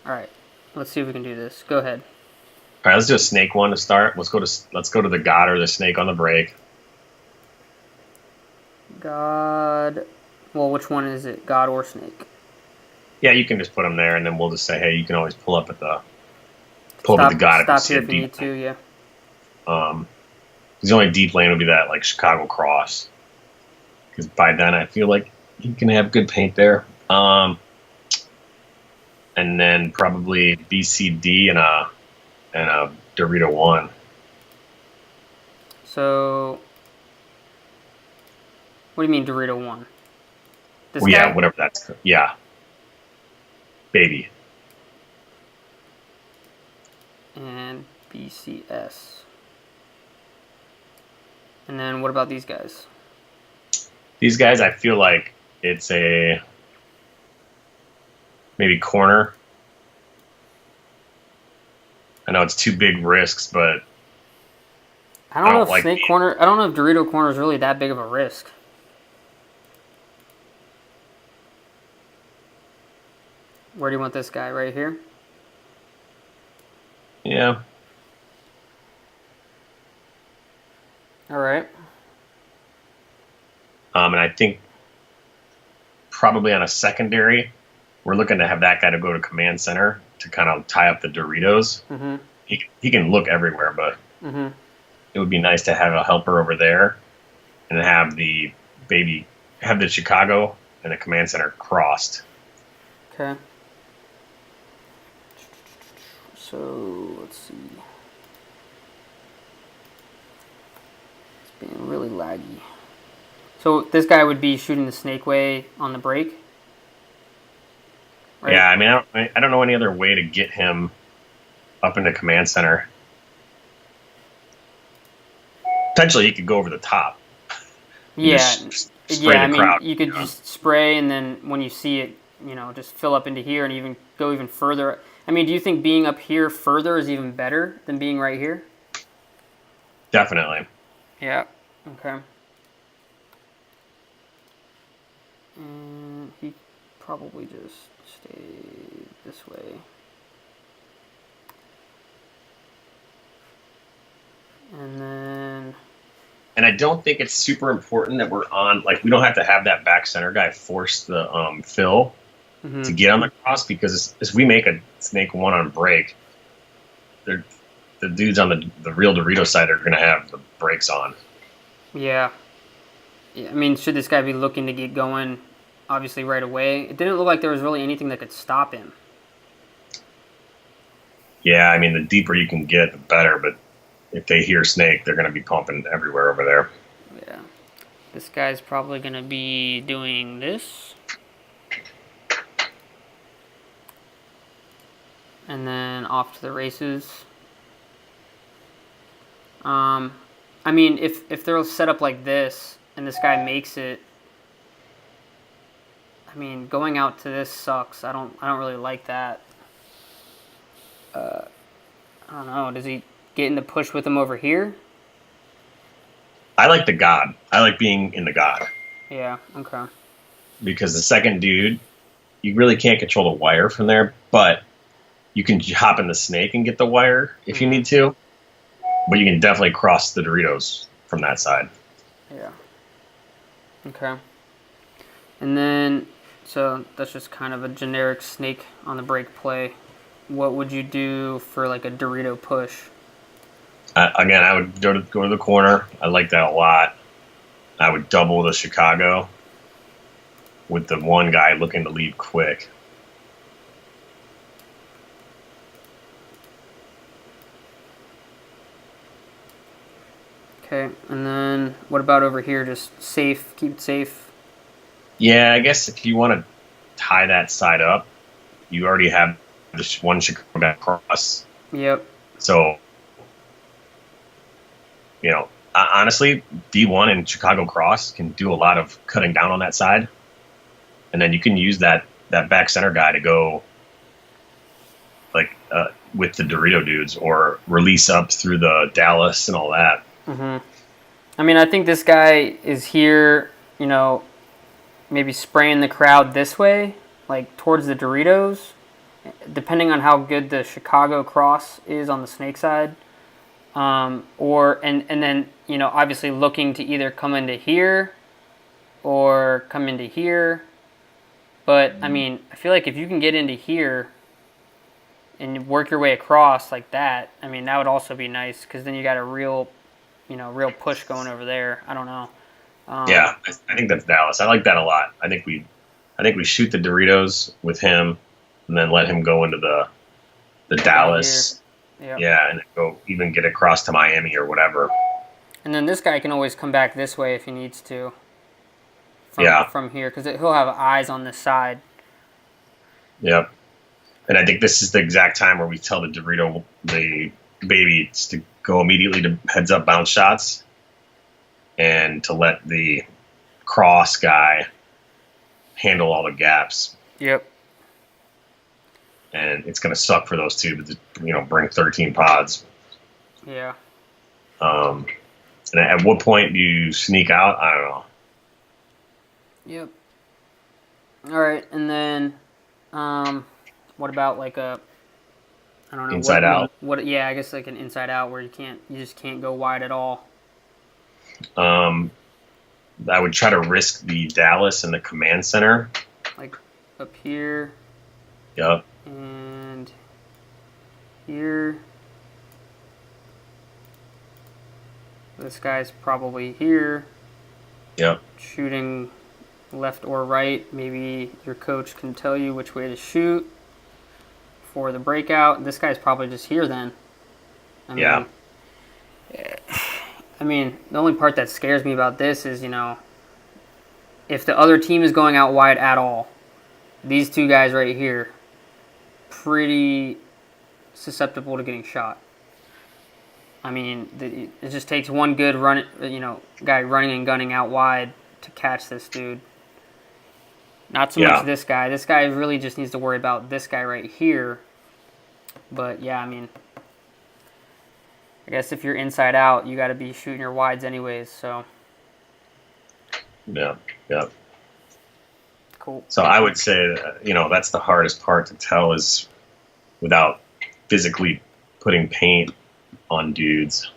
All right. Let's see if we can do this. Go ahead. All right, let's do a snake one to start. Let's go to the god or the snake on the break. God. Well, which one is it? God or snake? Yeah, you can just put them there, and then we'll just say, hey, you can always pull up at the Stop. god if you Stop see here a if you deep need to. lane. Yeah. Um, 'Cause the only deep lane would be that like Chicago cross, because by then I feel like he can have good paint there. And then probably BCD and a Dorito one. So, what do you mean Dorito one? This Well, yeah, guy whatever that's. Yeah, baby. and BCS. And then what about these guys? These guys, I feel like it's a maybe corner. I know it's two big risks, but I I don't know don't if like. snake corner. I don't know if Dorito corner is really that big of a risk. Where do you want this guy? Right here. Yeah, All right. and I think probably on a secondary, we're looking to have that guy to go to command center to kind of tie up the Doritos. Mm-hmm. He can look everywhere, but Mm-hmm. it would be nice to have a helper over there and have the Chicago and the command center crossed. Okay. So let's see. It's being really laggy. So this guy would be shooting the snake way on the break, right? Yeah, I mean, I don't know any other way to get him up into command center. Potentially, he could go over the top and Yeah. just spray Yeah. I the mean, crowd. you could You know? just spray, and then when you see it, just fill up into here and even go even further. I mean, do you think being up here further is even better than being right here? Definitely. Yeah. Okay. And he probably just stayed this way. And then, And I don't think it's super important that we're on. Like, we don't have to have that back center guy force the fill mm-hmm. to get on the cross because as we make a snake one on break, they're the dudes on the real Dorito side are going to have the brakes on. Yeah. Yeah. I mean, should this guy be looking to get going, obviously right away? It didn't look like there was really anything that could stop him. Yeah, I mean, the deeper you can get, the better. But if they hear snake, they're going to be pumping everywhere over there. Yeah. This guy's probably going to be doing this. And then off to the races. I mean, if they're set up like this and this guy makes it, I mean, going out to this sucks. I don't really like that. I don't know. Does he get in the push with him over here? I like the God. I like being in the God Yeah. Okay. because the second dude, you really can't control the wire from there, but you can hop in the snake and get the wire if you Mm-hmm. need to. But you can definitely cross the Doritos from that side. Yeah. Okay. And then, so that's just kind of a generic snake on the break play. What would you do for like a Dorito push? Again, I would go to the corner. I like that a lot. I would double the Chicago with the one guy looking to leave quick. Okay. And then what about over here? Just safe, keep it safe. Yeah, I guess if you want to tie that side up, you already have this one Chicago guy cross. Yep. So, honestly, D1 and Chicago Cross can do a lot of cutting down on that side. And then you can use that back center guy to go like with the Dorito dudes or release up through the Dallas and all that. Mm-hmm. I mean, I think this guy is here, maybe spraying the crowd this way, like towards the Doritos, depending on how good the Chicago cross is on the snake side, and then obviously looking to either come into here or come into here. But I mean, I feel like if you can get into here and work your way across like that, I mean, that would also be nice because then you got a real push going over there. I don't know. Yeah, I think that's Dallas. I like that a lot. I think we shoot the Doritos with him, and then let him go into the Dallas. Yep. Yeah, and go even get across to Miami or whatever. And then this guy can always come back this way if he needs to. Yeah. From here, because he'll have eyes on this side. Yep. And I think this is the exact time where we tell the baby to go immediately to heads up bounce shots, and to let the cross guy handle all the gaps. Yep. And it's going to suck for those two to bring 13 pods. Yeah. And at what point do you sneak out? I don't know. Yep. All right, and then what about like I don't know, inside out? What? Yeah, I guess like an inside out where you just can't go wide at all. I would try to risk the Dallas and the command center. Like up here. Yep. And here. This guy's probably here. Yep. Shooting left or right. Maybe your coach can tell you which way to shoot for the breakout. This guy's probably just here then. Yeah. I mean, the only part that scares me about this is, if the other team is going out wide at all, these two guys right here, pretty susceptible to getting shot. I mean, it just takes one good guy running and gunning out wide to catch this dude. Not so much this guy. This guy really just needs to worry about this guy right here. But yeah, I mean, I guess if you're inside out, you got to be shooting your wides anyways. So. Yeah. Cool. So I would say that's the hardest part to tell is without physically putting paint on dudes.